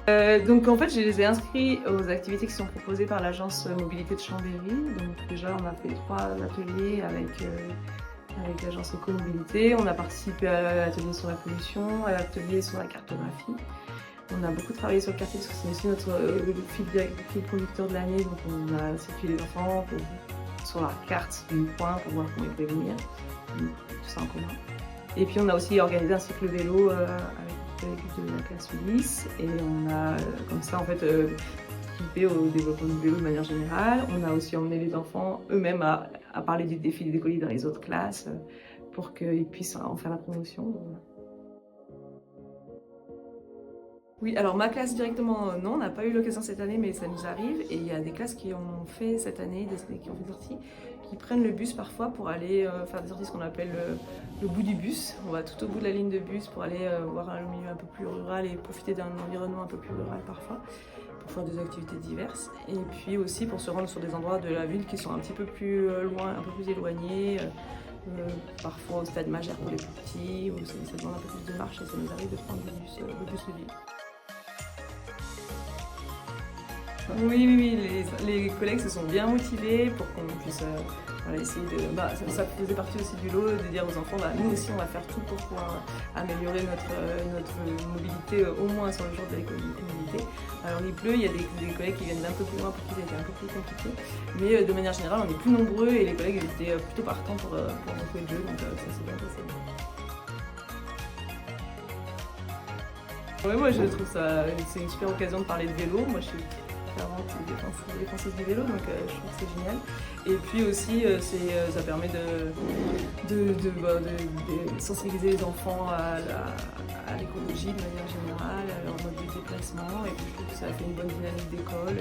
Donc en fait, je les ai inscrits aux activités qui sont proposées par l'agence mobilité de Chambéry. Donc déjà, on a fait 3 ateliers avec l'agence Éco-Mobilité. On a participé à l'atelier sur la pollution, à l'atelier sur la cartographie. On a beaucoup travaillé sur le quartier parce que c'est aussi notre fil conducteur de l'année. Donc on a circulé les enfants sur la carte du coin pour voir comment ils pouvaient venir. Tout ça en commun. Et puis on a aussi organisé un cycle vélo avec de la classe Ulysse et on a comme ça en fait participé au développement du vélo de manière générale. On a aussi emmené les enfants eux-mêmes à parler du défilé des colis dans les autres classes pour qu'ils puissent en faire la promotion. Oui, alors ma classe directement, non, on n'a pas eu l'occasion cette année, mais ça nous arrive. Et il y a des classes qui ont fait cette année, qui ont fait des sorties, qui prennent le bus parfois pour aller faire des sorties, ce qu'on appelle le bout du bus. On va tout au bout de la ligne de bus pour aller voir un milieu un peu plus rural et profiter d'un environnement un peu plus rural parfois, pour faire des activités diverses. Et puis aussi pour se rendre sur des endroits de la ville qui sont un petit peu plus loin, un peu plus éloignés. Parfois au stade Magère pour les plus petits, où ça demande un peu plus de marche et ça nous arrive de prendre le bus de ville. Oui, les collègues se sont bien motivés pour qu'on puisse essayer de... ça faisait partie aussi du lot de dire aux enfants, nous aussi on va faire tout pour pouvoir améliorer notre mobilité au moins sur le jour de l'éco-mobilité. Alors il pleut, il y a des collègues qui viennent d'un peu plus loin pour qui c'était un peu plus compliqué, mais de manière générale on est plus nombreux et les collègues étaient plutôt partants pour jouer le jeu, donc ça s'est bien passé. Ouais, moi je trouve ça, c'est une super occasion de parler de vélo. Moi je suis clairement défenseuse du vélo, donc je trouve que c'est génial. Et puis aussi ça permet de sensibiliser les enfants à l'écologie de manière générale, à leur mode de déplacement. Et puis je trouve que ça fait une bonne dynamique d'école.